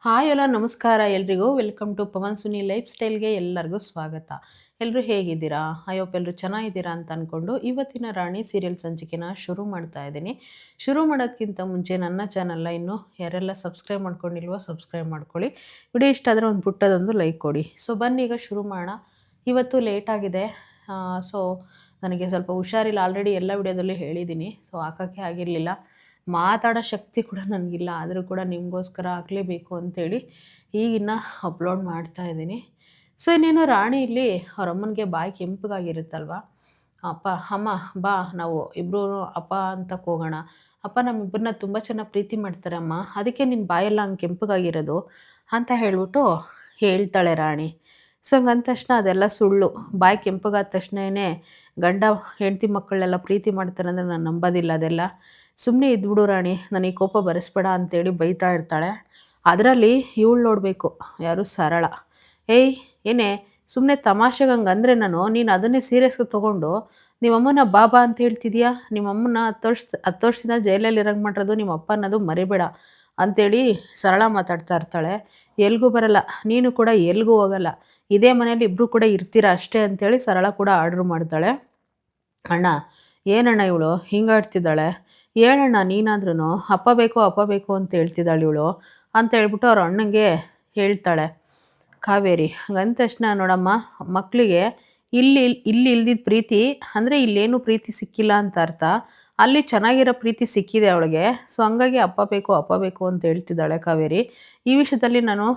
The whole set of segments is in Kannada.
ಹಾಯ್ ಎಲ್ಲ ನಮಸ್ಕಾರ ಎಲ್ರಿಗೂ ವೆಲ್ಕಮ್ ಟು ಪವನ್ ಸುನಿ ಲೈಫ್ ಸ್ಟೈಲ್ಗೆ ಎಲ್ಲರಿಗೂ ಸ್ವಾಗತ. ಎಲ್ಲರೂ ಹೇಗಿದ್ದೀರಾ? ಐ ಹೋಪ್ ಎಲ್ಲರೂ ಚೆನ್ನಾಗಿದ್ದೀರಾ ಅಂತ ಅಂದ್ಕೊಂಡು ಇವತ್ತಿನ ರಾಣಿ ಸೀರಿಯಲ್ ಸಂಚಿಕೆನ ಶುರು ಮಾಡ್ತಾ ಇದ್ದೀನಿ. ಶುರು ಮಾಡೋದಕ್ಕಿಂತ ಮುಂಚೆ ನನ್ನ ಚಾನಲ್ನ ಇನ್ನೂ ಯಾರೆಲ್ಲ ಸಬ್ಸ್ಕ್ರೈಬ್ ಮಾಡ್ಕೊಂಡಿಲ್ವೋ ಸಬ್ಸ್ಕ್ರೈಬ್ ಮಾಡ್ಕೊಳ್ಳಿ. ವಿಡಿಯೋ ಇಷ್ಟ ಆದರೆ ಒಂದು ಪುಟ್ಟದೊಂದು ಲೈಕ್ ಕೊಡಿ. ಸೊ ಬನ್ನಿ ಈಗ ಶುರು ಮಾಡೋಣ. ಇವತ್ತು ಲೇಟ್ ಆಗಿದೆ. ಸೊ ನನಗೆ ಸ್ವಲ್ಪ ಹುಷಾರಿಲ್ಲ, ಆಲ್ರೆಡಿ ಎಲ್ಲ ವಿಡಿಯೋದಲ್ಲಿ ಹೇಳಿದ್ದೀನಿ. ಸೊ ಹಾಕೋಕ್ಕೆ ಆಗಿರಲಿಲ್ಲ. ಮಾತಾಡೋ ಶಕ್ತಿ ಕೂಡ ನನಗಿಲ್ಲ, ಆದರೂ ಕೂಡ ನಿಮಗೋಸ್ಕರ ಹಾಕಲೇಬೇಕು ಅಂಥೇಳಿ ಈಗಿನ್ನ ಅಪ್ಲೋಡ್ ಮಾಡ್ತಾ ಇದ್ದೀನಿ. ಸೊ ಇನ್ನೇನು ರಾಣಿ ಇಲ್ಲಿ ಅವ್ರ ಅಮ್ಮನಿಗೆ ಬಾಯಿ ಕೆಂಪಗಾಗಿರುತ್ತಲ್ವ, ಅಪ್ಪ ಅಮ್ಮ ಬಾ ನಾವು ಇಬ್ಬರು ಅಪ್ಪ ಅಂತಕ್ಕೆ ಹೋಗೋಣ, ಅಪ್ಪ ನಮ್ಮಿಬ್ಬರನ್ನ ತುಂಬ ಚೆನ್ನಾಗಿ ಪ್ರೀತಿ ಮಾಡ್ತಾರೆ ಅಮ್ಮ, ಅದಕ್ಕೆ ನಿನ್ನ ಬಾಯೆಲ್ಲ ಹಂಗೆ ಕೆಂಪಗಾಗಿರೋದು ಅಂತ ಹೇಳ್ಬಿಟ್ಟು ಹೇಳ್ತಾಳೆ ರಾಣಿ. ಸೊ ಹಂಗಂದ ತಕ್ಷಣ ಅದೆಲ್ಲ ಸುಳ್ಳು. ಬಾಯಿ ಕೆಂಪಗಾದ ತಕ್ಷಣವೇ ಗಂಡ ಹೆಂಡತಿ ಮಕ್ಕಳನ್ನೆಲ್ಲ ಪ್ರೀತಿ ಮಾಡ್ತಾರೆ ಅಂದರೆ ನಾನು ನಂಬೋದಿಲ್ಲ. ಅದೆಲ್ಲ ಸುಮ್ಮನೆ ಇದ್ಬಿಡು ರಾಣಿ, ನನಗೆ ಕೋಪ ಬರೆಸ್ಬೇಡ ಅಂತೇಳಿ ಬೈತಾ ಇರ್ತಾಳೆ. ಅದರಲ್ಲಿ ಇವಳು ನೋಡಬೇಕು, ಯಾರು ಸರಳ. ಏಯ್ ಏನೇ ಸುಮ್ಮನೆ ತಮಾಷೆಗೆ ಹಂಗಂದರೆ ನೀನು ಅದನ್ನೇ ಸೀರಿಯಸ್ಗೆ ತೊಗೊಂಡು ನಿಮ್ಮಮ್ಮನ ಬಾಬಾ ಅಂತ ಹೇಳ್ತಿದ್ಯಾ, ನಿಮ್ಮಮ್ಮನ 10 ವರ್ಷದಿಂದ ಜೈಲಲ್ಲಿ ಇರಂಗೆ ಮಾಡಿರೋದು ನಿಮ್ಮ ಅಪ್ಪ ಅನ್ನೋದು ಮರಿಬೇಡ ಅಂಥೇಳಿ ಸರಳ ಮಾತಾಡ್ತಾ ಇರ್ತಾಳೆ. ಎಲ್ಗೂ ಬರಲ್ಲ, ನೀನು ಕೂಡ ಎಲ್ಗೂ ಹೋಗಲ್ಲ, ಇದೇ ಮನೇಲಿ ಇಬ್ಬರು ಕೂಡ ಇರ್ತೀರ ಅಷ್ಟೇ ಅಂತೇಳಿ ಸರಳ ಕೂಡ ಆರ್ಡ್ರ್ ಮಾಡ್ತಾಳೆ. ಅಣ್ಣ ಏನಣ್ಣ ಇವಳು ಹಿಂಗಾಡ್ತಿದ್ದಾಳೆ, ಹೇಳಣ್ಣ ನೀನಾದ್ರೂ, ಅಪ್ಪ ಬೇಕು ಅಂತ ಹೇಳ್ತಿದ್ದಾಳೆ ಇವಳು ಅಂತ ಹೇಳ್ಬಿಟ್ಟು ಅವ್ರ ಅಣ್ಣಂಗೆ ಹೇಳ್ತಾಳೆ ಕಾವೇರಿ. ಹಂಗಂದ ತಕ್ಷಣ ನೋಡಮ್ಮ, ಮಕ್ಕಳಿಗೆ ಇಲ್ಲಿ ಇಲ್ಲಿ ಇಲ್ದಿದ್ದ ಪ್ರೀತಿ ಅಂದರೆ ಇಲ್ಲೇನು ಪ್ರೀತಿ ಸಿಕ್ಕಿಲ್ಲ ಅಂತ ಅರ್ಥ, ಅಲ್ಲಿ ಚೆನ್ನಾಗಿರೋ ಪ್ರೀತಿ ಸಿಕ್ಕಿದೆ ಅವಳಿಗೆ. ಸೊ ಹಂಗಾಗಿ ಅಪ್ಪ ಬೇಕು ಅಂತ ಹೇಳ್ತಿದ್ದಾಳೆ ಕಾವೇರಿ. ಈ ವಿಷಯದಲ್ಲಿ ನಾನು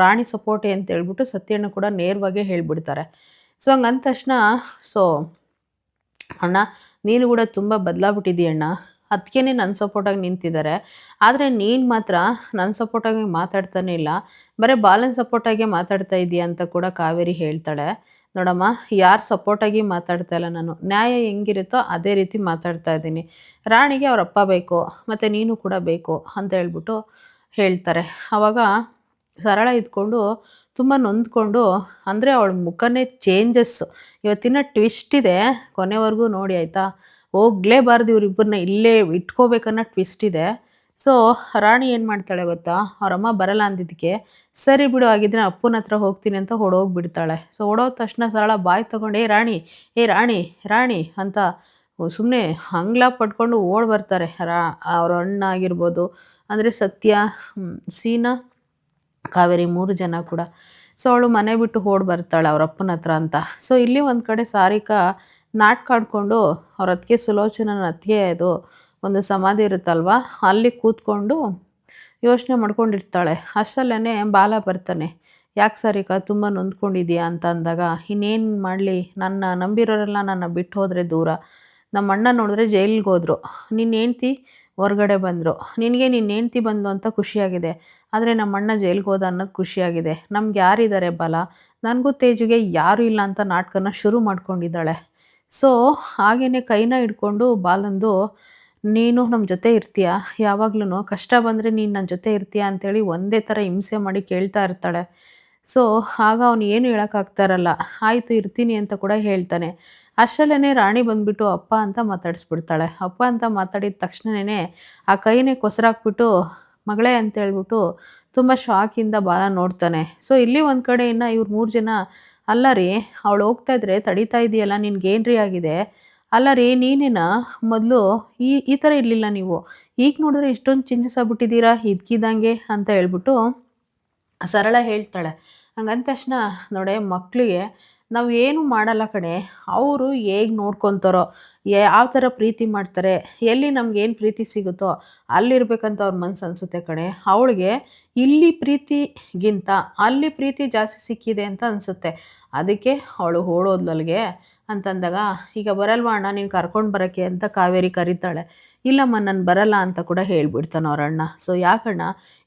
ರಾಣಿ ಸಪೋರ್ಟೆ ಅಂತ ಹೇಳ್ಬಿಟ್ಟು ಸತ್ಯಣ್ಣ ಕೂಡ ನೇರವಾಗೇ ಹೇಳ್ಬಿಡ್ತಾರೆ. ಸೊ ಹಂಗಂದ ತಕ್ಷಣ ಸೊ ಅಣ್ಣ ನೀನು ಕೂಡ ತುಂಬ ಬದಲಾಗ್ಬಿಟ್ಟಿದ್ದೀಯಣ್ಣ, ಅದಕ್ಕೇನೆ ನನ್ನ ಸಪೋರ್ಟಾಗಿ ನಿಂತಿದ್ದಾರೆ, ಆದರೆ ನೀನು ಮಾತ್ರ ನನ್ನ ಸಪೋರ್ಟಾಗಿ ಮಾತಾಡ್ತಾನೆ ಇಲ್ಲ, ಬರೀ ಬಾಲನ್ ಸಪೋರ್ಟಾಗೆ ಮಾತಾಡ್ತಾ ಇದೀಯ ಅಂತ ಕೂಡ ಕಾವೇರಿ ಹೇಳ್ತಾಳೆ. ನೋಡಮ್ಮ, ಯಾರು ಸಪೋರ್ಟಾಗಿ ಮಾತಾಡ್ತಾ ಇಲ್ಲ, ನಾನು ನ್ಯಾಯ ಹೆಂಗಿರುತ್ತೋ ಅದೇ ರೀತಿ ಮಾತಾಡ್ತಾ ಇದ್ದೀನಿ. ರಾಣಿಗೆ ಅವ್ರ ಅಪ್ಪ ಬೇಕು ಮತ್ತು ನೀನು ಕೂಡ ಬೇಕು ಅಂತ ಹೇಳ್ಬಿಟ್ಟು ಹೇಳ್ತಾರೆ. ಆವಾಗ ಸರಳ ಇದ್ಕೊಂಡು ತುಂಬ ನೊಂದ್ಕೊಂಡು, ಅಂದರೆ ಅವಳ ಮುಖನೇ ಚೇಂಜಸ್ಸು. ಇವತ್ತಿನ ಟ್ವಿಸ್ಟ್ ಇದೆ, ಕೊನೆವರೆಗೂ ನೋಡಿ ಆಯಿತಾ. ಹೋಗಲೇಬಾರ್ದು ಇವರಿಬ್ಬರನ್ನ ಇಲ್ಲೇ ಇಟ್ಕೋಬೇಕನ್ನೋ ಟ್ವಿಸ್ಟ್ ಇದೆ. ಸೊ ರಾಣಿ ಏನು ಮಾಡ್ತಾಳೆ ಗೊತ್ತಾ, ಅವರಮ್ಮ ಬರಲ್ಲ ಅಂದಿದ್ದಕ್ಕೆ ಸರಿ ಬಿಡು ಆಗಿದ್ರೆ ಅಪ್ಪನ ಹತ್ರ ಹೋಗ್ತೀನಿ ಅಂತ ಹೊಡೋಗ್ಬಿಡ್ತಾಳೆ. ಸೊ ಹೊಡೋದ ತಕ್ಷಣ ಸರಳ ಬಾಯಿ ತೊಗೊಂಡು ಏ ರಾಣಿ ರಾಣಿ ಅಂತ ಸುಮ್ಮನೆ ಹಂಗ್ಲ ಪಟ್ಕೊಂಡು ಓಡ್ ಬರ್ತಾರೆ. ಅವ್ರ ಅಣ್ಣ ಆಗಿರ್ಬೋದು, ಅಂದರೆ ಸತ್ಯ, ಸೀನಾ, ಕಾವೇರಿ 3 ಜನ ಕೂಡ. ಸೊ ಅವಳು ಮನೆ ಬಿಟ್ಟು ಓಡಿ ಬರ್ತಾಳೆ ಅವ್ರ ಅಪ್ಪನ ಹತ್ರ ಅಂತ. ಸೊ ಇಲ್ಲಿ ಒಂದು ಕಡೆ ಸಾರಿಕಾ ನಾಟಕ ಆಡಿಕೊಂಡು ಅವ್ರ ಅತ್ತಿಗೆ ಸುಲೋಚನನ ಅತ್ತಿಗೆದು ಒಂದು ಸಮಾಧಿ ಇರುತ್ತಲ್ವ, ಅಲ್ಲಿ ಕೂತ್ಕೊಂಡು ಯೋಚನೆ ಮಾಡ್ಕೊಂಡಿರ್ತಾಳೆ. ಅಷ್ಟರಲ್ಲೇ ಬಾಲ ಬರ್ತಾನೆ. ಯಾಕೆ ಸಾರಿಕಾ ತುಂಬ ನೊಂದ್ಕೊಂಡಿದ್ಯಾ ಅಂತ ಅಂದಾಗ, ಇನ್ನೇನು ಮಾಡಲಿ, ನನ್ನ ನಂಬಿರೋರೆಲ್ಲ ನನ್ನ ಬಿಟ್ಟು ಹೋದರೆ ದೂರ, ನಮ್ಮ ಅಣ್ಣ ನೋಡಿದ್ರೆ ಜೈಲಿಗೆ ಹೋದ್ರು, ನಿನ್ನ ಹೆಂಡ್ತಿ ಹೊರಗಡೆ ಬಂದರು, ನಿನಗೆ ನಿನ್ನ ಹೆಂಡ್ತಿ ಬಂದು ಅಂತ ಖುಷಿಯಾಗಿದೆ, ಆದರೆ ನಮ್ಮ ಅಣ್ಣ ಜೈಲಿಗೆ ಹೋದ ಅನ್ನೋದು ಖುಷಿಯಾಗಿದೆ, ನಮ್ಗೆ ಯಾರಿದ್ದಾರೆ ಬಲ, ನನಗೂ ತೇಜುಗೆ ಯಾರೂ ಇಲ್ಲ ಅಂತ ನಾಟಕನ ಶುರು ಮಾಡ್ಕೊಂಡಿದ್ದಾಳೆ. ಸೊ ಹಾಗೇ ಕೈನ ಹಿಡ್ಕೊಂಡು ಬಾಲಂದು, ನೀನು ನಮ್ಮ ಜೊತೆ ಇರ್ತೀಯ, ಯಾವಾಗ್ಲೂ ಕಷ್ಟ ಬಂದರೆ ನೀನು ನನ್ನ ಜೊತೆ ಇರ್ತೀಯ ಅಂತೇಳಿ ಒಂದೇ ಥರ ಹಿಂಸೆ ಮಾಡಿ ಕೇಳ್ತಾ ಇರ್ತಾಳೆ. ಸೊ ಆಗ ಅವನು ಏನು ಹೇಳೋಕ್ಕಾಗ್ತಾ ಇರಲ್ಲ. ಆಯಿತು ಇರ್ತೀನಿ ಅಂತ ಕೂಡ ಹೇಳ್ತಾನೆ. ಅಷ್ಟರಲ್ಲೇ ರಾಣಿ ಬಂದುಬಿಟ್ಟು ಅಪ್ಪ ಅಂತ ಮಾತಾಡಿಸ್ಬಿಡ್ತಾಳೆ. ಅಪ್ಪ ಅಂತ ಮಾತಾಡಿದ ತಕ್ಷಣವೇ ಆ ಕೈನೇ ಕೊಸರಾಕ್ಬಿಟ್ಟು ಮಗಳೇ ಅಂತ ಹೇಳ್ಬಿಟ್ಟು ತುಂಬ ಶಾಕಿಂದ ಬಾಲ ನೋಡ್ತಾನೆ. ಸೊ ಇಲ್ಲಿ ಒಂದು ಕಡೆ ಇನ್ನು ಇವ್ರು 3 ಜನ, ಅಲ್ಲ ರೀ ಅವಳು ಹೋಗ್ತಾ ಇದ್ರೆ ತಡೀತಾ ಇದೆಯಲ್ಲ, ನಿನ್ಗೇನ್ರಿ ಆಗಿದೆ, ಅಲ್ಲ ರೀ ನೀನೇನ ಮೊದಲು ಈ ಈ ಥರ ಇರಲಿಲ್ಲ ನೀವು, ಈಗ ನೋಡಿದ್ರೆ ಇಷ್ಟೊಂದು ಚೇಂಜಸ್ ಆಗ್ಬಿಟ್ಟಿದ್ದೀರಾ ಇದ್ಕಿದ್ದಂಗೆ ಅಂತ ಹೇಳ್ಬಿಟ್ಟು ಸರಳ ಹೇಳ್ತಾಳೆ. ಹಂಗಂದ ತಕ್ಷಣ ನೋಡೆ, ಮಕ್ಕಳಿಗೆ ನಾವು ಏನು ಮಾಡಲ್ಲ ಕಣೆ, ಅವರು ಹೇಗೆ ನೋಡ್ಕೊತಾರೋ, ಯಾವ ಥರ ಪ್ರೀತಿ ಮಾಡ್ತಾರೆ, ಎಲ್ಲಿ ನಮ್ಗೇನು ಪ್ರೀತಿ ಸಿಗುತ್ತೋ ಅಲ್ಲಿರ್ಬೇಕಂತ ಅವ್ರ ಮನಸ್ಸು ಅನಿಸುತ್ತೆ ಕಣೆ. ಅವಳಿಗೆ ಇಲ್ಲಿ ಪ್ರೀತಿಗಿಂತ ಅಲ್ಲಿ ಪ್ರೀತಿ ಜಾಸ್ತಿ ಸಿಕ್ಕಿದೆ ಅಂತ ಅನಿಸುತ್ತೆ, ಅದಕ್ಕೆ ಅವಳು ಓಡೋದ್ಲಲ್ಗೆ ಅಂತಂದಾಗ, ಈಗ ಬರಲ್ವಾ ಅಣ್ಣ ನೀನು ಕರ್ಕೊಂಡು ಬರೋಕ್ಕೆ ಅಂತ ಕಾವೇರಿ ಕರೀತಾಳೆ. ಇಲ್ಲಮ್ಮ ನಾನು ಬರಲ್ಲ ಅಂತ ಕೂಡ ಹೇಳ್ಬಿಡ್ತಾನೆ ಅವ್ರ ಅಣ್ಣ. ಸೊ ಯಾಕಣ್ಣ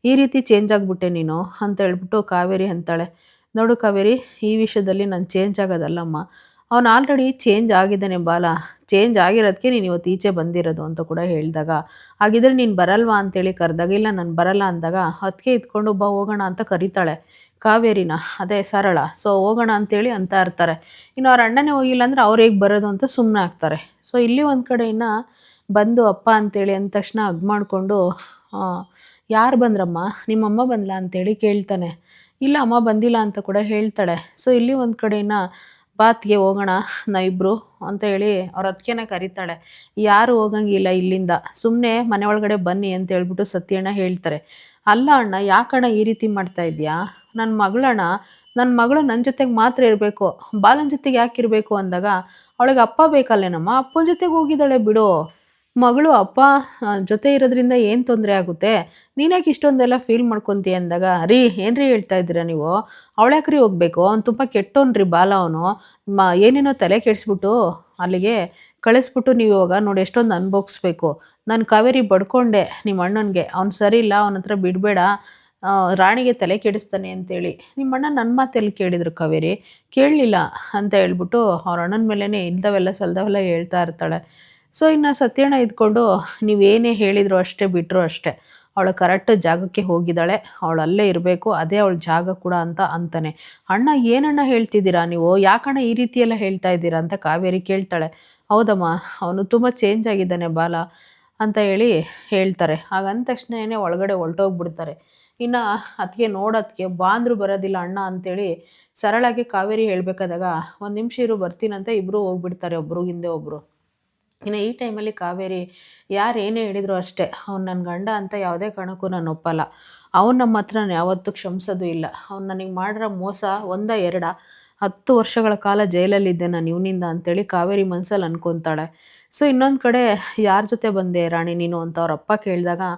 ಈ ರೀತಿ ಚೇಂಜ್ ಆಗಿಬಿಟ್ಟೆ ನೀನು ಅಂತ ಹೇಳ್ಬಿಟ್ಟು ಕಾವೇರಿ ಅಂತಾಳೆ. ನೋಡು ಕಾವೇರಿ, ಈ ವಿಷಯದಲ್ಲಿ ನಾನು ಚೇಂಜ್ ಆಗೋದಲ್ಲಮ್ಮ, ಅವನು ಆಲ್ರೆಡಿ ಚೇಂಜ್ ಆಗಿದ್ದಾನೆ ಬಾಲ, ಚೇಂಜ್ ಆಗಿರೋದಕ್ಕೆ ನೀನು ಇವತ್ತು ಈಚೆ ಬಂದಿರೋದು ಅಂತ ಕೂಡ ಹೇಳಿದಾಗ, ಹಾಗಿದ್ರೆ ನೀನು ಬರಲ್ವಾ ಅಂತೇಳಿ ಕರೆದಾಗ, ಇಲ್ಲ ನಾನು ಬರಲ್ಲ ಅಂದಾಗ ಅದಕ್ಕೆ ಇದ್ಕೊಂಡು ಬಾ ಹೋಗೋಣ ಅಂತ ಕರೀತಾಳೆ ಕಾವೇರಿನ, ಅದೇ ಸರಳ. ಸೊ ಹೋಗೋಣ ಅಂತೇಳಿ ಅಂತ ಇರ್ತಾರೆ. ಇನ್ನು ಅವ್ರ ಅಣ್ಣನೇ ಹೋಗಿಲ್ಲ ಅಂದರೆ ಅವ್ರು ಹೇಗೆ ಬರೋದು ಅಂತ ಸುಮ್ಮನೆ ಆಗ್ತಾರೆ. ಸೊ ಇಲ್ಲಿ ಒಂದು ಕಡೆ ಬಂದು ಅಪ್ಪ ಅಂತೇಳಿ ಅಂದ ತಕ್ಷಣ ಹಗ್ ಮಾಡಿಕೊಂಡು ಯಾರು ಬಂದ್ರಮ್ಮ? ನಿಮ್ಮಮ್ಮ ಬಂದ್ಲಾ ಅಂತೇಳಿ ಕೇಳ್ತಾನೆ. ಇಲ್ಲ ಅಮ್ಮ ಬಂದಿಲ್ಲ ಅಂತ ಕೂಡ ಹೇಳ್ತಾಳೆ. ಸೊ ಇಲ್ಲಿ ಒಂದು ಕಡೆನ ಬಾ ಅತ್ಗೆ ಹೋಗೋಣ ನಾವಿಬ್ರು ಅಂತ ಹೇಳಿ ಅವ್ರ ಅತ್ತಿಗೆನ ಕರೀತಾಳೆ. ಯಾರು ಹೋಗಂಗಿಲ್ಲ ಇಲ್ಲಿಂದ. ಸುಮ್ನೆ ಮನೆ ಒಳಗಡೆ ಬನ್ನಿ ಅಂತ ಹೇಳ್ಬಿಟ್ಟು ಸತ್ಯಣ್ಣ ಹೇಳ್ತಾರೆ. ಅಲ್ಲ ಅಣ್ಣ ಯಾಕಣ್ಣ ಈ ರೀತಿ ಮಾಡ್ತಾ ಇದ್ಯಾ? ನನ್ನ ಮಗಳಣ್ಣ, ನನ್ನ ಮಗಳು ನನ್ನ ಜೊತೆಗೆ ಮಾತ್ರ ಇರಬೇಕು. ಬಾಲನ್ ಜೊತೆಗೆ ಯಾಕಿರ್ಬೇಕು ಅಂದಾಗ, ಅವಳಿಗೆ ಅಪ್ಪ ಬೇಕಲ್ಲೇನಮ್ಮ, ಅಪ್ಪನ ಜೊತೆಗೆ ಹೋಗಿದ್ದಾಳೆ ಬಿಡು. ಮಗಳು ಅಪ್ಪ ಜೊತೆ ಇರೋದ್ರಿಂದ ಏನು ತೊಂದರೆ ಆಗುತ್ತೆ? ನೀನ್ಯಾಕೆ ಇಷ್ಟೊಂದೆಲ್ಲ ಫೀಲ್ ಮಾಡ್ಕೊಂತೀಯ ಅಂದಾಗ, ರೀ ಏನ್ರೀ ಹೇಳ್ತಾ ಇದ್ದೀರಾ ನೀವು? ಅವಳ್ಯಾಕ್ರಿ ಹೋಗ್ಬೇಕು? ಅವ್ನು ತುಂಬ ಕೆಟ್ಟೋನ್ರಿ ಬಾಲ ಅವನು. ಏನೇನೋ ತಲೆ ಕೆಡಿಸ್ಬಿಟ್ಟು ಅಲ್ಲಿಗೆ ಕಳಿಸ್ಬಿಟ್ಟು ನೀವು ಇವಾಗ ನೋಡಿ ಎಷ್ಟೊಂದು ಅನುಭವಿಸ್ಬೇಕು. ನಾನು ಕಾವೇರಿ ಬಡ್ಕೊಂಡೆ ನಿಮ್ಮ ಅಣ್ಣನಿಗೆ, ಅವ್ನು ಸರಿ ಇಲ್ಲ ಅವನ ಹತ್ರ ಬಿಡಬೇಡ, ರಾಣಿಗೆ ತಲೆ ಕೆಡಿಸ್ತಾನೆ ಅಂತೇಳಿ. ನಿಮ್ಮ ಅಣ್ಣ ನನ್ನ ಮಾತೆಲ್ಲಿ ಕೇಳಿದ್ರು ಕಾವೇರಿ? ಕೇಳಲಿಲ್ಲ ಅಂತ ಹೇಳ್ಬಿಟ್ಟು ಅವ್ರ ಅಣ್ಣನ ಮೇಲೇ ಇಲ್ದವೆಲ್ಲ ಸಲ್ದವೆಲ್ಲ ಹೇಳ್ತಾ ಇರ್ತಾಳೆ. ಸೊ ಇನ್ನು ಸತ್ಯಣ್ಣ ಇದ್ಕೊಂಡು ನೀವೇನೇ ಹೇಳಿದ್ರು ಅಷ್ಟೇ ಬಿಟ್ಟರು ಅಷ್ಟೇ. ಅವಳು ಕರೆಕ್ಟ್ ಜಾಗಕ್ಕೆ ಹೋಗಿದ್ದಾಳೆ. ಅವಳು ಅಲ್ಲೇ ಇರಬೇಕು. ಅದೇ ಅವಳ ಜಾಗ ಕೂಡ ಅಂತ ಅಂತಾನೆ. ಅಣ್ಣ ಏನಣ್ಣ ಹೇಳ್ತಿದ್ದೀರಾ ನೀವು? ಯಾಕಣ್ಣ ಈ ರೀತಿ ಎಲ್ಲ ಹೇಳ್ತಾ ಇದ್ದೀರಾ ಅಂತ ಕಾವೇರಿ ಕೇಳ್ತಾಳೆ. ಹೌದಮ್ಮ, ಅವನು ತುಂಬ ಚೇಂಜ್ ಆಗಿದ್ದಾನೆ ಬಾಲ ಅಂತ ಹೇಳಿ ಹೇಳ್ತಾರೆ. ಹಾಗಂದ ತಕ್ಷಣನೇ ಒಳಗಡೆ ಹೊರಟೋಗ್ಬಿಡ್ತಾರೆ. ಇನ್ನು ಅತ್ತಿಗೆ ನೋಡೋದಕ್ಕೆ ಬಾ ಅಂದ್ರೂ ಬರೋದಿಲ್ಲ ಅಣ್ಣ ಅಂತೇಳಿ ಸರಳಾಗಿ ಕಾವೇರಿ ಹೇಳ್ಬೇಕಾದಾಗ, ಒಂದು ನಿಮಿಷ ಇರು ಬರ್ತೀನಂತ ಇಬ್ಬರು ಹೋಗ್ಬಿಡ್ತಾರೆ ಒಬ್ರು ಹಿಂದೆ ಒಬ್ಬರು. ಇನ್ನು ಈ ಟೈಮಲ್ಲಿ ಕಾವೇರಿ ಯಾರು ಏನೇ ಹೇಳಿದ್ರು ಅಷ್ಟೇ, ಅವ್ನು ನನ್ನ ಗಂಡ ಅಂತ ಯಾವುದೇ ಕಾರಣಕ್ಕೂ ನಾನು ಒಪ್ಪಲ್ಲ. ಅವ್ನು ನಮ್ಮ ಹತ್ರ ನಾನು ಯಾವತ್ತೂ ಕ್ಷಮಿಸೋದು ಇಲ್ಲ. ಅವ್ನು ನನಗೆ ಮಾಡಿರೋ ಮೋಸ ಒಂದ ಎರಡ, 10 ವರ್ಷಗಳ ಕಾಲ ಜೈಲಲ್ಲಿದ್ದೆ ನಾನು ಇವನಿಂದ ಅಂತೇಳಿ ಕಾವೇರಿ ಮನಸ್ಸಲ್ಲಿ ಅನ್ಕೊತಾಳೆ. ಸೊ ಇನ್ನೊಂದು ಕಡೆ ಯಾರ ಜೊತೆ ಬಂದೆ ರಾಣಿ ನೀನು ಅಂತ ಅವ್ರ ಅಪ್ಪ ಕೇಳಿದಾಗ,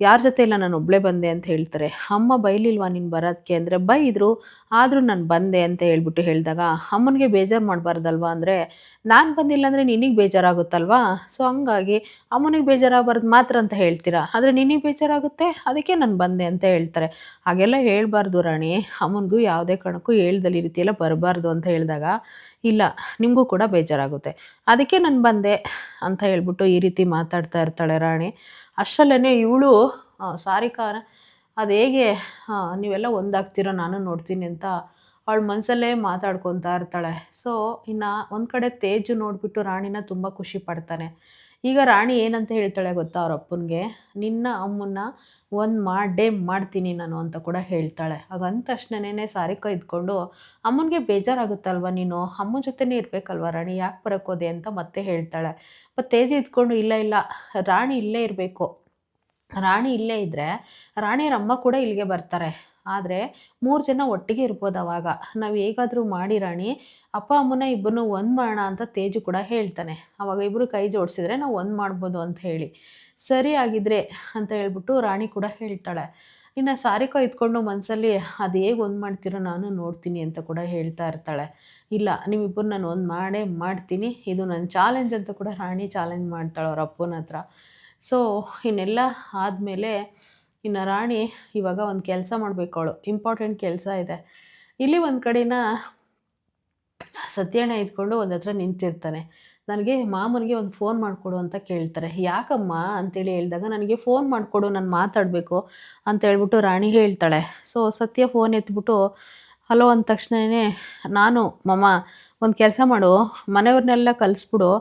ಯಾರ ಜೊತೆ ಇಲ್ಲ ನಾನು ಒಬ್ಬಳೇ ಬಂದೆ ಅಂತ ಹೇಳ್ತಾರೆ. ಅಮ್ಮ ಬೈಲಿಲ್ವಾ ನೀನು ಬರೋದಕ್ಕೆ ಅಂದರೆ, ಬೈದರು ಆದರೂ ನಾನು ಬಂದೆ ಅಂತ ಹೇಳ್ಬಿಟ್ಟು ಹೇಳಿದಾಗ, ಅಮ್ಮನಿಗೆ ಬೇಜಾರು ಮಾಡಬಾರ್ದಲ್ವಾ ಅಂದರೆ, ನಾನು ಬಂದಿಲ್ಲ ಅಂದರೆ ನಿನಗೆ ಬೇಜಾರಾಗುತ್ತಲ್ವಾ? ಸೊ ಹಂಗಾಗಿ ಅಮ್ಮನಿಗೆ ಬೇಜಾರಾಗಬಾರ್ದು ಮಾತ್ರ ಅಂತ ಹೇಳ್ತೀರಾ, ಆದರೆ ನಿನಗೆ ಬೇಜಾರಾಗುತ್ತೆ ಅದಕ್ಕೆ ನಾನು ಬಂದೆ ಅಂತ ಹೇಳ್ತಾರೆ. ಹಾಗೆಲ್ಲ ಹೇಳ್ಬಾರ್ದು ರಾಣಿ, ಅಮ್ಮನಿಗೂ ಯಾವುದೇ ಕಾರಣಕ್ಕೂ ಹೇಳ್ದಲ್ಲಿ ಈ ರೀತಿ ಎಲ್ಲ ಬರಬಾರ್ದು ಅಂತ ಹೇಳಿದಾಗ, ಇಲ್ಲ ನಿಮಗೂ ಕೂಡ ಬೇಜಾರಾಗುತ್ತೆ ಅದಕ್ಕೆ ನಾನು ಬಂದೆ ಅಂತ ಹೇಳ್ಬಿಟ್ಟು ಈ ರೀತಿ ಮಾತಾಡ್ತಾ ಇರ್ತಾಳೆ ರಾಣಿ. ಅಷ್ಟರಲ್ಲೇ ಇವಳು ಸಾರಿಕಾನ ಅದು ಹೇಗೆ ನೀವೆಲ್ಲ ಒಂದಾಗ್ತಿರೋ ನಾನು ನೋಡ್ತೀನಿ ಅಂತ ಅವಳ ಮನಸ್ಸಲ್ಲೇ ಮಾತಾಡ್ಕೊತಾ ಇರ್ತಾಳೆ. ಸೊ ಇನ್ನು ಒಂದು ಕಡೆ ತೇಜು ನೋಡಿಬಿಟ್ಟು ರಾಣಿನ ತುಂಬ ಖುಷಿ ಪಡ್ತಾನೆ. ಈಗ ರಾಣಿ ಏನಂತ ಹೇಳ್ತಾಳೆ ಗೊತ್ತಾ ಅವ್ರ ಅಪ್ಪನಿಗೆ, ನಿನ್ನ ಅಮ್ಮನ್ನ ಒಂದು ಮಾಡೇ ಮಾಡ್ತೀನಿ ನಾನು ಅಂತ ಕೂಡ ಹೇಳ್ತಾಳೆ. ಆಗ ಅಂದ ತಕ್ಷಣನೇ ಸಾರಿಕಾ ಇದ್ಕೊಂಡು, ಅಮ್ಮನಿಗೆ ಬೇಜಾರಾಗುತ್ತಲ್ವ, ನೀನು ಅಮ್ಮನ ಜೊತೆನೇ ಇರಬೇಕಲ್ವ ರಾಣಿ, ಯಾಕೆ ಬರೋಕ್ಕೋದೆ ಅಂತ ಮತ್ತೆ ಹೇಳ್ತಾಳೆ. ಮತ್ತು ತೇಜು ಇದ್ಕೊಂಡು, ಇಲ್ಲ ಇಲ್ಲ ರಾಣಿ ಇಲ್ಲೇ ಇರಬೇಕು, ರಾಣಿ ಇಲ್ಲೇ ಇದ್ದರೆ ರಾಣಿಯರ ಅಮ್ಮ ಕೂಡ ಇಲ್ಲಿಗೆ ಬರ್ತಾರೆ. ಆದರೆ 3 ಜನ ಒಟ್ಟಿಗೆ ಇರ್ಬೋದು ಅವಾಗ. ನಾವು ಹೇಗಾದರೂ ಮಾಡಿ ರಾಣಿ ಅಪ್ಪ ಅಮ್ಮನ ಇಬ್ಬರನ್ನೂ ಒಂದು ಮಾಡೋಣ ಅಂತ ತೇಜು ಕೂಡ ಹೇಳ್ತಾನೆ. ಆವಾಗ ಇಬ್ಬರು ಕೈ ಜೋಡಿಸಿದ್ರೆ ನಾವು ಒಂದು ಮಾಡ್ಬೋದು ಅಂತ ಹೇಳಿ. ಸರಿ ಆಗಿದ್ರೆ ಅಂತ ಹೇಳ್ಬಿಟ್ಟು ರಾಣಿ ಕೂಡ ಹೇಳ್ತಾಳೆ. ಇನ್ನು ಸಾರಿಕಾ ಇದ್ಕೊಂಡು ಮನಸ್ಸಲ್ಲಿ ಅದು ಹೇಗೆ ಒಂದು ಮಾಡ್ತೀರೋ ನಾನು ನೋಡ್ತೀನಿ ಅಂತ ಕೂಡ ಹೇಳ್ತಾ ಇರ್ತಾಳೆ. ಇಲ್ಲ ನೀವಿಬ್ಬರು ನಾನು ಒಂದು ಮಾಡೇ ಮಾಡ್ತೀನಿ, ಇದು ನನ್ನ ಚಾಲೆಂಜ್ ಅಂತ ಕೂಡ ರಾಣಿ ಚಾಲೆಂಜ್ ಮಾಡ್ತಾಳೆ ಅವ್ರ ಅಪ್ಪನ ಹತ್ರ. ಸೊ ಇನ್ನೆಲ್ಲ ಆದಮೇಲೆ ಇನ್ನು ರಾಣಿ ಇವಾಗ ಒಂದು ಕೆಲಸ ಮಾಡಬೇಕು, ಅವಳು ಇಂಪಾರ್ಟೆಂಟ್ ಕೆಲಸ ಇದೆ. ಇಲ್ಲಿ ಒಂದು ಕಡೆನ ಸತ್ಯಣ್ಣ ಇದ್ಕೊಂಡು ಒಂದು ಹತ್ರ ನಿಂತಿರ್ತಾನೆ. ನನಗೆ ಮಾಮನಿಗೆ ಒಂದು ಫೋನ್ ಮಾಡಿಕೊಡು ಅಂತ ಕೇಳ್ತಾರೆ. ಯಾಕಮ್ಮ ಅಂತೇಳಿ ಹೇಳಿದಾಗ, ನನಗೆ ಫೋನ್ ಮಾಡಿಕೊಡು ನಾನು ಮಾತಾಡಬೇಕು ಅಂತ ಹೇಳ್ಬಿಟ್ಟು ರಾಣಿ ಹೇಳ್ತಾಳೆ. ಸೊ ಸತ್ಯ ಫೋನ್ ಎತ್ಬಿಟ್ಟು ಹಲೋ ಅಂದ ತಕ್ಷಣವೇ, ನಾನು ಮಮ್ಮ ಒಂದು ಕೆಲಸ ಮಾಡು, ಮನೆಯವ್ರನ್ನೆಲ್ಲ ಕಲಿಸ್ಬಿಡು,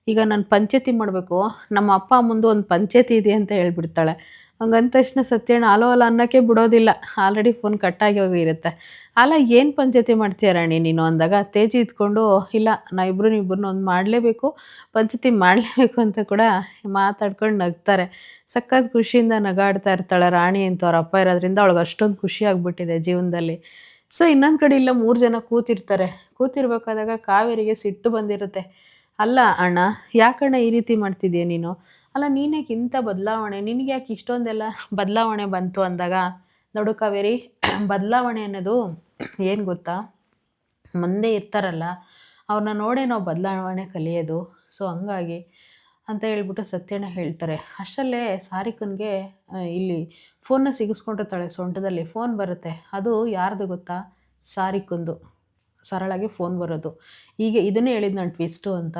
ಈಗ ನಾನು ಪಂಚಾಯತಿ ಮಾಡಬೇಕು, ನಮ್ಮ ಅಪ್ಪ ಅಮ್ಮಂದು ಒಂದು ಪಂಚಾಯತಿ ಇದೆ ಅಂತ ಹೇಳ್ಬಿಡ್ತಾಳೆ. ಹಂಗಂದ ತಕ್ಷಣ ಸತ್ಯಣ್ಣ ಹಲೋ ಅಲ್ಲ ಅನ್ನೋಕ್ಕೆ ಬಿಡೋದಿಲ್ಲ, ಆಲ್ರೆಡಿ ಫೋನ್ ಕಟ್ಟಾಗಿ ಹೋಗಿರುತ್ತೆ. ಅಲ್ಲ ಏನು ಪಂಚಾಯತಿ ಮಾಡ್ತೀಯ ರಾಣಿ ನೀನು ಅಂದಾಗ, ತೇಜು ಇದ್ಕೊಂಡು ಇಲ್ಲ ಇಬ್ಬರನ್ನ ಒಂದು ಮಾಡಲೇಬೇಕು, ಪಂಚಾಯತಿ ಮಾಡಲೇಬೇಕು ಅಂತ ಕೂಡ ಮಾತಾಡ್ಕೊಂಡು ನಗ್ತಾರೆ. ಸಖತ್ ಖುಷಿಯಿಂದ ನಗಾಡ್ತಾ ಇರ್ತಾಳೆ ರಾಣಿ ಅಂತ ಅವ್ರ ಅಪ್ಪ ಇರೋದ್ರಿಂದ ಅವಳಿಗೆ ಅಷ್ಟೊಂದು ಖುಷಿ ಆಗ್ಬಿಟ್ಟಿದೆ ಜೀವನದಲ್ಲಿ. ಸೊ ಇನ್ನೊಂದು ಕಡೆ ಇಲ್ಲ 3 ಜನ ಕೂತಿರ್ತಾರೆ. ಕೂತಿರ್ಬೇಕಾದಾಗ ಕಾವೇರಿಗೆ ಸಿಟ್ಟು ಬಂದಿರುತ್ತೆ. ಅಲ್ಲ ಅಣ್ಣ, ಯಾಕಣ್ಣ ಈ ರೀತಿ ಮಾಡ್ತಿದ್ದೀಯ ನೀನು? ಅಲ್ಲ ನೀನ್ಯಾಕೆ ಇಂಥ ಬದಲಾವಣೆ, ನಿನಗೆ ಯಾಕೆ ಇಷ್ಟೊಂದೆಲ್ಲ ಬದಲಾವಣೆ ಬಂತು ಅಂದಾಗ, ನೋಡು ಕಾವೇರಿ, ಬದಲಾವಣೆ ಅನ್ನೋದು ಏನು ಗೊತ್ತಾ, ಮುಂದೆ ಇರ್ತಾರಲ್ಲ ಅವ್ರನ್ನ ನೋಡೇ ನಾವು ಬದಲಾವಣೆ ಕಲಿಯೋದು. ಸೊ ಹಂಗಾಗಿ ಅಂತ ಹೇಳ್ಬಿಟ್ಟು ಸತ್ಯಣ್ಣ ಹೇಳ್ತಾರೆ. ಅಷ್ಟರಲ್ಲೇ ಸಾರಿಕನಿಗೆ ಇಲ್ಲಿ ಫೋನ್ನ ಸಿಗಿಸ್ಕೊಂಡಿರ್ತಾಳೆ, ಸೊಂಟದಲ್ಲಿ ಫೋನ್ ಬರುತ್ತೆ. ಅದು ಯಾರ್ದು ಗೊತ್ತಾ, ಸಾರಿಕಂದು. ಸರಳಾಗಿ ಫೋನ್ ಬರೋದು. ಈಗ ಇದನ್ನೇ ಹೇಳಿದ್ದು ನಾನು ಟ್ವಿಸ್ಟು ಅಂತ.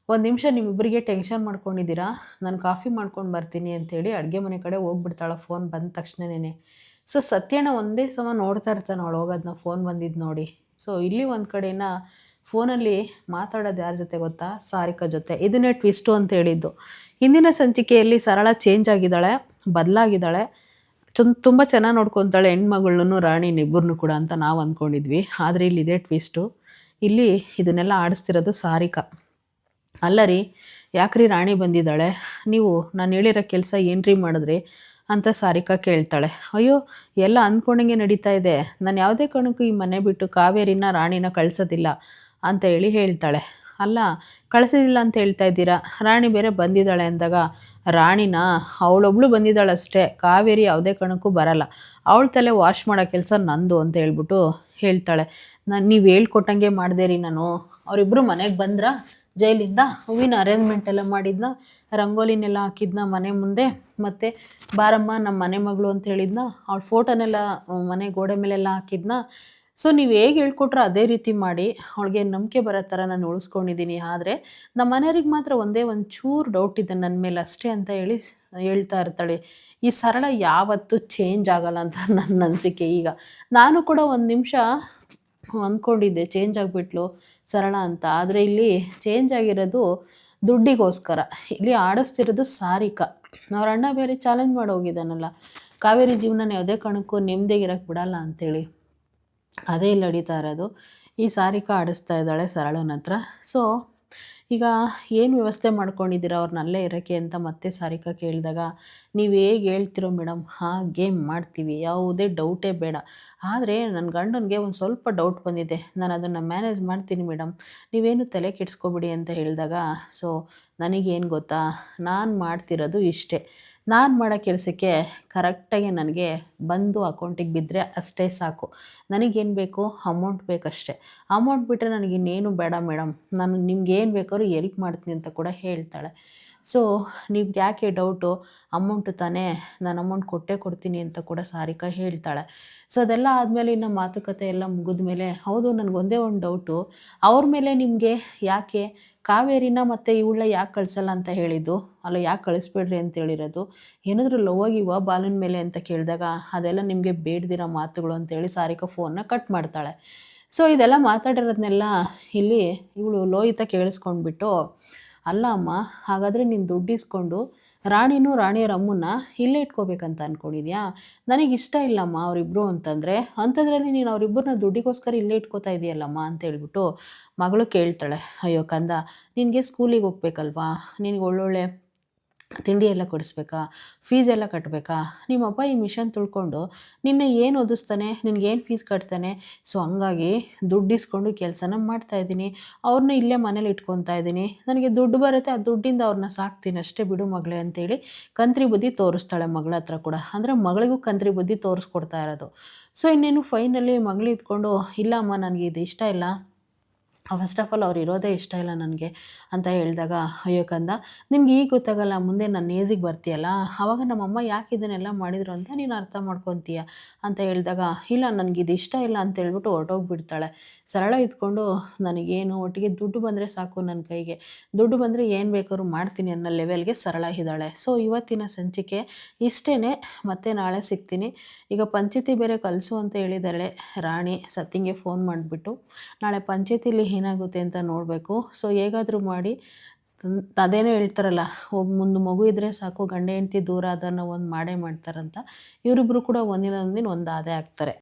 ಒಂದು ನಿಮಿಷ ನಿಮ್ಮಿಬ್ಬರಿಗೆ ಟೆನ್ಷನ್ ಮಾಡ್ಕೊಂಡಿದ್ದೀರಾ, ನಾನು ಕಾಫಿ ಮಾಡ್ಕೊಂಡು ಬರ್ತೀನಿ ಅಂತೇಳಿ ಅಡುಗೆ ಮನೆ ಕಡೆ ಹೋಗ್ಬಿಡ್ತಾಳೆ ಫೋನ್ ಬಂದ ತಕ್ಷಣನೇ. ಸೊ ಸತ್ಯಣ್ಣ ಒಂದೇ ಸಮ ನೋಡ್ತಾ ಇರ್ತಾನೆ ಅವಳು ಹೋಗೋದನ್ನ, ಫೋನ್ ಬಂದಿದ್ದು ನೋಡಿ. ಸೊ ಇಲ್ಲಿ ಒಂದು ಕಡೆನ ಫೋನಲ್ಲಿ ಮಾತಾಡೋದು ಯಾರ ಜೊತೆ ಗೊತ್ತಾ, ಸಾರಿಕಾ ಜೊತೆ. ಇದನ್ನೇ ಟ್ವಿಸ್ಟು ಅಂತ ಹೇಳಿದ್ದು. ಹಿಂದಿನ ಸಂಚಿಕೆಯಲ್ಲಿ ಸರಳ ಚೇಂಜ್ ಆಗಿದ್ದಾಳೆ, ಬದಲಾಗಿದ್ದಾಳೆ. ತುಂಬ ಚೆನ್ನಾಗಿ ನೋಡ್ಕೊತಾಳೆ ಹೆಣ್ಮಗಳ್ನು ರಾಣಿನ ಇಬ್ಬರನ್ನೂ ಕೂಡ ಅಂತ ನಾವು ಅಂದ್ಕೊಂಡಿದ್ವಿ. ಆದರೆ ಇಲ್ಲಿ ಇದೇ ಟ್ವಿಸ್ಟು. ಇಲ್ಲಿ ಇದನ್ನೆಲ್ಲ ಆಡಿಸ್ತಿರೋದು ಸಾರಿಕಾ. ಅಲ್ಲ ರೀ, ಯಾಕ್ರಿ ರಾಣಿ ಬಂದಿದ್ದಾಳೆ? ನೀವು ನಾನು ಹೇಳಿರೋ ಕೆಲಸ ಏನ್ರಿ ಮಾಡಿದ್ರಿ? ಅಂತ ಸಾರಿಕಾ ಕೇಳ್ತಾಳೆ. ಅಯ್ಯೋ! ಎಲ್ಲ ಅಂದ್ಕೊಂಡಂಗೆ ನಡೀತಾ ಇದೆ. ನಾನು ಯಾವುದೇ ಕಾರಣಕ್ಕೂ ಈ ಮನೆ ಬಿಟ್ಟು ಕಾವೇರಿನ, ರಾಣಿನ ಕಳ್ಸೋದಿಲ್ಲ ಅಂತ ಹೇಳಿ ಹೇಳ್ತಾಳೆ. ಅಲ್ಲ, ಕಳ್ಸೋದಿಲ್ಲ ಅಂತ ಹೇಳ್ತಾ ಇದ್ದೀರಾ? ರಾಣಿ ಬೇರೆ ಬಂದಿದ್ದಾಳೆ ಅಂದಾಗ, ರಾಣಿನ ಅವಳೊಬ್ಳು ಬಂದಿದ್ದಾಳಷ್ಟೇ. ಕಾವೇರಿ ಯಾವುದೇ ಕಾರಣಕ್ಕೂ ಬರಲ್ಲ. ಅವಳ ತಲೆ ವಾಶ್ ಮಾಡೋ ಕೆಲಸ ನಂದು ಅಂತ ಹೇಳ್ಬಿಟ್ಟು ಹೇಳ್ತಾಳೆ. ನೀವು ಹೇಳ್ಕೊಟ್ಟಂಗೆ ಮಾಡಿದೆ ರೀ ನಾನು. ಅವರಿಬ್ಬರು ಮನೆಗೆ ಬಂದ್ರಾ ಜೈಲಿಂದ? ಹೂವಿನ ಅರೇಂಜ್ಮೆಂಟ್ ಎಲ್ಲ ಮಾಡಿದ್ನ, ರಂಗೋಲಿನೆಲ್ಲ ಹಾಕಿದ್ನ ಮನೆ ಮುಂದೆ, ಮತ್ತು ಬಾರಮ್ಮ ನಮ್ಮ ಮನೆ ಮಗಳು ಅಂತ ಹೇಳಿದ್ನ, ಅವಳ ಫೋಟೋನೆಲ್ಲ ಮನೆ ಗೋಡೆ ಮೇಲೆಲ್ಲ ಹಾಕಿದ್ನ. ಸೊ ನೀವು ಹೇಗೆ ಹೇಳ್ಕೊಟ್ರೋ ಅದೇ ರೀತಿ ಮಾಡಿ ಅವಳಿಗೆ ನಂಬಿಕೆ ಬರೋ ಥರ ನಾನು ಉಳಿಸ್ಕೊಂಡಿದ್ದೀನಿ. ಆದರೆ ನಮ್ಮ ಮನೆಯವ್ರಿಗೆ ಮಾತ್ರ ಒಂದೇ ಒಂದು ಚೂರು ಡೌಟ್ ಇದೆ ನನ್ನ ಮೇಲೆ ಅಷ್ಟೇ ಅಂತ ಹೇಳಿ ಹೇಳ್ತಾ ಇರ್ತಾಳೆ. ಈ ಸರಳ ಯಾವತ್ತೂ ಚೇಂಜ್ ಆಗಲ್ಲ ಅಂತ ನನ್ನ ಅನಿಸಿಕೆ. ಈಗ ನಾನು ಕೂಡ ಒಂದು ನಿಮಿಷ ಅಂದ್ಕೊಂಡಿದ್ದೆ ಚೇಂಜ್ ಆಗಿಬಿಟ್ಲು ಸರಳ ಅಂತ. ಆದರೆ ಇಲ್ಲಿ ಚೇಂಜ್ ಆಗಿರೋದು ದುಡ್ಡಿಗೋಸ್ಕರ. ಇಲ್ಲಿ ಆಡಿಸ್ತಿರೋದು ಸಾರಿಕಾ. ಅವ್ರ ಅಣ್ಣ ಬೇರೆ ಚಾಲೆಂಜ್ ಮಾಡಿ ಹೋಗಿದ್ದಾನಲ್ಲ, ಕಾವೇರಿ ಜೀವನನ ಯಾವುದೇ ಕಾರಣಕ್ಕೂ ನೆಮ್ಮದಿಯಾಗಿರಕ್ಕೆ ಬಿಡಲ್ಲ ಅಂಥೇಳಿ. ಅದೇ ಇಲ್ಲಿ ನಡೀತಾ ಇರೋದು. ಈ ಸಾರಿಕಾ ಆಡಿಸ್ತಾ ಇದ್ದಾಳೆ ಸರಳನ ಹತ್ರ. ಸೊ ಈಗ ಏನು ವ್ಯವಸ್ಥೆ ಮಾಡ್ಕೊಂಡಿದ್ದೀರಾ ಅವ್ರನ್ನ ಅಲ್ಲೇ ಇರೋಕ್ಕೆ ಅಂತ ಮತ್ತೆ ಸಾರಿಕಾ ಕೇಳಿದಾಗ, ನೀವು ಹೇಗೆ ಹೇಳ್ತಿರೋ ಮೇಡಮ್ ಹಾಗೆ ಮಾಡ್ತೀವಿ, ಯಾವುದೇ ಡೌಟೇ ಬೇಡ. ಆದರೆ ನನ್ನ ಗಂಡನಿಗೆ ಒಂದು ಸ್ವಲ್ಪ ಡೌಟ್ ಬಂದಿದೆ, ನಾನು ಅದನ್ನು ಮ್ಯಾನೇಜ್ ಮಾಡ್ತೀನಿ ಮೇಡಮ್, ನೀವೇನು ತಲೆ ಕೆಡಿಸ್ಕೊಬಿಡಿ ಅಂತ ಹೇಳಿದಾಗ, ಸೊ ನನಗೇನು ಗೊತ್ತಾ, ನಾನು ಮಾಡ್ತಿರೋದು ಇಷ್ಟೇ. ನಾನು ಮಾಡೋ ಕೆಲಸಕ್ಕೆ ಕರೆಕ್ಟಾಗಿ ನನಗೆ ಬಂದು ಅಕೌಂಟಿಗೆ ಬಿದ್ದರೆ ಅಷ್ಟೇ ಸಾಕು. ನನಗೇನು ಬೇಕು? ಅಮೌಂಟ್ ಬೇಕಷ್ಟೆ. ಅಮೌಂಟ್ ಬಿಟ್ಟರೆ ನನಗಿನ್ನೇನು ಬೇಡ ಮೇಡಮ್. ನಾನು ನಿಮ್ಗೇನು ಬೇಕಾದ್ರೂ ಎಲ್ಪ್ ಮಾಡ್ತೀನಿ ಅಂತ ಕೂಡ ಹೇಳ್ತಾಳೆ. ಸೊ ನಿಮ್ಗೆ ಯಾಕೆ ಡೌಟು? ಅಮೌಂಟು ತಾನೇ, ನಾನು ಅಮೌಂಟ್ ಕೊಟ್ಟೇ ಕೊಡ್ತೀನಿ ಅಂತ ಕೂಡ ಸಾರಿಕಾ ಹೇಳ್ತಾಳೆ. ಸೊ ಅದೆಲ್ಲ ಆದಮೇಲೆ ಇನ್ನು ಮಾತುಕತೆ ಎಲ್ಲ ಮುಗಿದ ಮೇಲೆ, ಹೌದು ನನಗೊಂದೇ ಒಂದು ಡೌಟು, ಅವ್ರ ಮೇಲೆ ನಿಮಗೆ ಯಾಕೆ ಕಾವೇರಿನ ಮತ್ತು ಇವಳನ್ನ ಯಾಕೆ ಕಳಿಸಲ್ಲ ಅಂತ ಹೇಳಿದ್ದು? ಅಲ್ಲ, ಯಾಕೆ ಕಳಿಸ್ಬೇಡ್ರಿ ಅಂತ ಹೇಳಿರೋದು? ಏನಾದರೂ ಲವ್ ಆಗಿವ ಬಾಲನ ಮೇಲೆ ಅಂತ ಕೇಳಿದಾಗ, ಅದೆಲ್ಲ ನಿಮಗೆ ಬೇಡದಿರೋ ಮಾತುಗಳು ಅಂತೇಳಿ ಸಾರಿಕಾ ಫೋನ್ನ ಕಟ್ ಮಾಡ್ತಾಳೆ. ಸೊ ಇದೆಲ್ಲ ಮಾತಾಡಿರೋದನ್ನೆಲ್ಲ ಇಲ್ಲಿ ಇವಳು ಲೋಹಿತ ಕೇಳಿಸ್ಕೊಂಡ್ಬಿಟ್ಟು, ಅಲ್ಲ ಅಮ್ಮ, ಹಾಗಾದರೆ ನೀನು ದುಡ್ಡು ಇಸ್ಕೊಂಡು ರಾಣಿನೂ ರಾಣಿಯರ ಅಮ್ಮನ್ನ ಇಲ್ಲೇ ಇಟ್ಕೋಬೇಕಂತ ಅಂದ್ಕೊಂಡಿದ್ಯಾ? ನನಗಿಷ್ಟ ಇಲ್ಲಮ್ಮ ಅವರಿಬ್ಬರು ಅಂತಂದರೆ, ಅಂಥದ್ರಲ್ಲಿ ನೀನು ಅವರಿಬ್ಬರನ್ನ ದುಡ್ಡಿಗೋಸ್ಕರ ಇಲ್ಲೇ ಇಟ್ಕೋತಾ ಇದೆಯಲ್ಲಮ್ಮ ಅಂತ ಹೇಳ್ಬಿಟ್ಟು ಮಗಳು ಕೇಳ್ತಾಳೆ. ಅಯ್ಯೋ ಕಂದ, ನಿನಗೆ ಸ್ಕೂಲಿಗೆ ಹೋಗ್ಬೇಕಲ್ವಾ, ನಿನಗೆ ಒಳ್ಳೊಳ್ಳೆ ತಿಂಡಿ ಎಲ್ಲ ಕೊಡಿಸ್ಬೇಕಾ, ಫೀಸ್ ಎಲ್ಲ ಕಟ್ಟಬೇಕಾ? ನಿಮ್ಮಪ್ಪ ಈ ಮಿಷನ್ ತಿಳ್ಕೊಂಡು ನಿನ್ನೆ ಏನು ಓದಿಸ್ತಾನೆ, ನಿನಗೇನು ಫೀಸ್ ಕಟ್ತಾನೆ? ಸೊ ಹಂಗಾಗಿ ದುಡ್ಡು ಇಸ್ಕೊಂಡು ಕೆಲಸನ ಮಾಡ್ತಾಯಿದ್ದೀನಿ, ಅವ್ರನ್ನ ಇಲ್ಲೇ ಮನೇಲಿ ಇಟ್ಕೊತಾ ಇದ್ದೀನಿ, ನನಗೆ ದುಡ್ಡು ಬರುತ್ತೆ, ಆ ದುಡ್ಡಿಂದ ಅವ್ರನ್ನ ಸಾಕ್ತೀನಿ ಅಷ್ಟೇ ಬಿಡು ಮಗಳೇ ಅಂತೇಳಿ ಕಂತ್ರಿ ಬುದ್ಧಿ ತೋರಿಸ್ತಾಳೆ ಮಗಳ ಹತ್ರ ಕೂಡ. ಅಂದರೆ ಮಗಳಿಗೂ ಕಂತ್ರಿ ಬುದ್ಧಿ ತೋರಿಸ್ಕೊಡ್ತಾ ಇರೋದು. ಸೊ ಇನ್ನೇನು ಫೈನಲಿ ಮಗಳು ಇದ್ಕೊಂಡು, ಇಲ್ಲ ಅಮ್ಮ ನನಗೆ ಇದು ಇಷ್ಟ ಇಲ್ಲ, ಫಸ್ಟ್ ಆಫ್ ಆಲ್ ಅವ್ರು ಇರೋದೇ ಇಷ್ಟ ಇಲ್ಲ ನನಗೆ ಅಂತ ಹೇಳಿದಾಗ, ಅಯ್ಯೋ ಕಂದ, ನಿಮ್ಗೆ ಈಗ ಗೊತ್ತಾಗಲ್ಲ, ಮುಂದೆ ನನ್ನ ಏಜಿಗೆ ಬರ್ತೀಯಲ್ಲ ಆವಾಗ ನಮ್ಮಮ್ಮ ಯಾಕೆ ಇದನ್ನೆಲ್ಲ ಮಾಡಿದ್ರು ಅಂತ ನೀನು ಅರ್ಥ ಮಾಡ್ಕೊತೀಯ ಅಂತ ಹೇಳಿದಾಗ, ಇಲ್ಲ ನನಗಿದು ಇಷ್ಟ ಇಲ್ಲ ಅಂತ ಹೇಳ್ಬಿಟ್ಟು ಹೊರಟೋಗ್ಬಿಡ್ತಾಳೆ. ಸರಳ ಇದ್ಕೊಂಡು, ನನಗೇನು ಒಟ್ಟಿಗೆ ದುಡ್ಡು ಬಂದರೆ ಸಾಕು ನನ್ನ ಕೈಗೆ, ದುಡ್ಡು ಬಂದರೆ ಏನು ಬೇಕಾದ್ರೂ ಮಾಡ್ತೀನಿ ಅನ್ನೋ ಲೆವೆಲ್ಗೆ ಸರಳ ಇದ್ದಾಳೆ. ಸೊ ಇವತ್ತಿನ ಸಂಚಿಕೆ ಇಷ್ಟೇ. ಮತ್ತೆ ನಾಳೆ ಸಿಗ್ತೀನಿ. ಈಗ ಪಂಚಾಯತಿ ಬೇರೆ ಕಲಿಸು ಅಂತ ಹೇಳಿದಾಳೆ ರಾಣಿ ಸತ್ತಿಂಗೆ ಫೋನ್ ಮಾಡಿಬಿಟ್ಟು. ನಾಳೆ ಪಂಚಾಯತಿಲಿ ಏನಾಗುತ್ತೆ ಅಂತ ನೋಡಬೇಕು. ಸೊ ಹೇಗಾದರೂ ಮಾಡಿ ಅದೇನೋ ಹೇಳ್ತಾರಲ್ಲ, ಮುಂದೆ ಮಗು ಇದ್ದರೆ ಸಾಕು, ಗಂಡ ಹೆಂಡತಿ ದೂರ ಅದನ್ನು ಒಂದು ಮಾಡೇ ಮಾಡ್ತಾರಂತ. ಇವರಿಬ್ಬರು ಕೂಡ ಒಂದಿನ ಒಂದಾದೇ ಆಗ್ತಾರೆ.